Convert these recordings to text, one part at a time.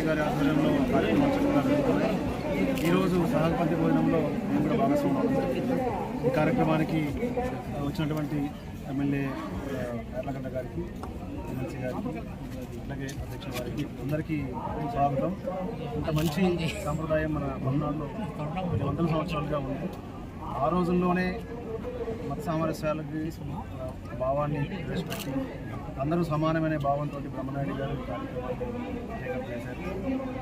MLA గారి ఆధ్వర్యంలో కార్యక్రమాలు జరుగుతున్నాయి. ఈరోజు సహపంక్తి భోజనంలో మేము కూడా భాగస్వామ్యం. ఈ కార్యక్రమానికి వచ్చినటువంటి ఎమ్మెల్యే యార్లగడ్డ గారికి, ఎమ్మెల్సీ గారికి, అట్లాగే అధ్యక్ష గారికి అందరికీ స్వాగతం. ఇంత మంచి సాంప్రదాయం మన పల్నాడులో వందల సంవత్సరాలుగా ఉంది. ఆ రోజుల్లోనే మత సామరస్యాలకి భావాన్ని ప్రవేశపెట్టి అందరూ సమానమైన భావంతో బ్రహ్మనాయుడు గారు కార్యక్రమాన్ని టేకప్ చేశారు.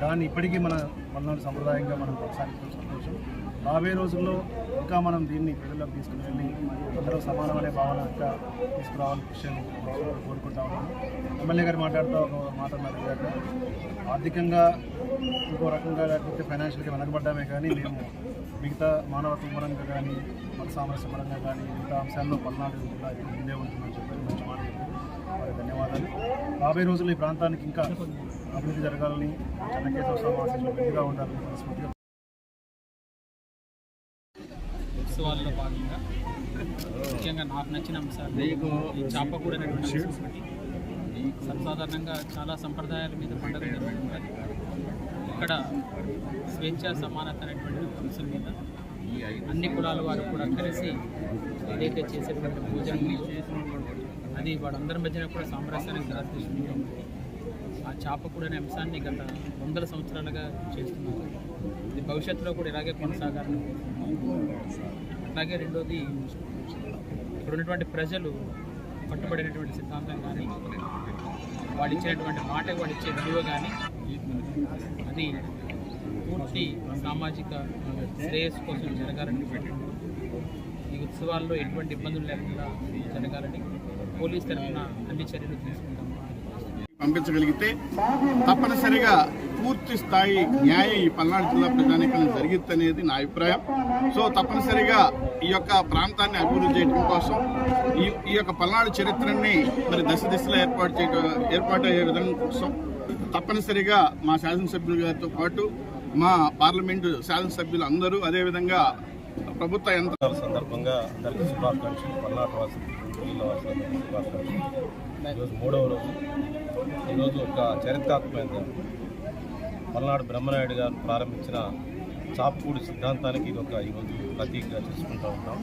దాన్ని ఇప్పటికీ మన పల్నాడు సంప్రదాయంగా మనం కొనసాగించడం సంతోషం. రాబోయే రోజుల్లో ఇంకా మనం దీన్ని ప్రజల్లోకి తీసుకుని వెళ్ళి అందరూ సమానమైన భావన ఇంకా తీసుకురావాలని విషయాన్ని కోరుకుంటా ఉన్నాను. ఎమ్మెల్యే గారు మాట్లాడుతూ ఒక మాట అన్నారు, ఆర్థికంగా ఇంకో రకంగా లేకపోతే ఫైనాన్షియల్గా వెనకబడ్డామే కానీ మేము మిగతా మానవత్వ పరంగా కానీ మత సామరస్య పరంగా కానీ మిగతా అంశాల్లో పల్నాడు జిల్లా ముందే ఉంటుందని చెప్పి మంచి మాట చెప్పారు. వారికి ధన్యవాదాలు. రాబోయే రోజుల్లో ఈ ప్రాంతానికి ఇంకా అభివృద్ధి జరగాలని, చెన్నకేశవ సమావేశంలో గట్టిగా ఉండాలని మనస్ఫూర్తిగా. ఉత్సవాల్లో భాగంగా ముఖ్యంగా నాకు నచ్చిన అంశాలు ఈ చాపకూడ సర్వసాధారణంగా చాలా సంప్రదాయాల మీద పండుగ జరుగుతుంది. ఇక్కడ స్వేచ్ఛ సమానత అనేటువంటి అంశం మీద అన్ని కులాల వారు కూడా కలిసి ఏదైతే చేసేటువంటి భోజనం అది వాళ్ళందరి మధ్యన కూడా సామరస్యానికి దారితీస్తుంది. ఆ చాపకూడ అనే అంశాన్ని గత 100 సంవత్సరాలుగా చేస్తున్నారు. ఇది భవిష్యత్తులో కూడా ఇలాగే కొనసాగాలని. అట్లాగే రెండోది, ఇక్కడ ఉన్నటువంటి ప్రజలు పట్టుబడినటువంటి సిద్ధాంతం కానీ వాళ్ళు ఇచ్చినటువంటి మాటకు వాళ్ళు ఇచ్చే విలువ కానీ అది పూర్తి సామాజిక శ్రేయస్సు కోసం జరగాలని, ఈ ఉత్సవాల్లో ఎటువంటి ఇబ్బందులు లేకుండా జరగాలని పోలీస్ తరఫున అన్ని చర్యలు తీసుకుంటాం. పంపించగలిగితే తప్పనిసరిగా పూర్తి స్థాయి న్యాయం ఈ పల్నాడు జిల్లా ప్రజానీకరణ జరిగిద్దనేది నా అభిప్రాయం. సో తప్పనిసరిగా ఈ యొక్క ప్రాంతాన్ని అభివృద్ధి చేయడం కోసం ఈ యొక్క పల్నాడు చరిత్రని మరి దశ దిశలో ఏర్పాటు అయ్యే విధంగా కోసం తప్పనిసరిగా మా శాసనసభ్యుల గారితో పాటు మా పార్లమెంటు శాసనసభ్యులు అందరూ, అదేవిధంగా ప్రభుత్వ యంత్రాల సందర్భంగా అందరికీ శుభాకాంక్షలు. పల్నాడు వాసులు, జిల్లా వాసులు శుభాకాంక్షలు. ఈరోజు 3వ రోజు. ఈరోజు ఒక చరిత్రాత్మకమైన పల్నాడు బ్రహ్మనాయుడు గారు ప్రారంభించిన చాపకూడి సిద్ధాంతానికి ఈరోజు ప్రతీకగా చేసుకుంటూ ఉంటాం.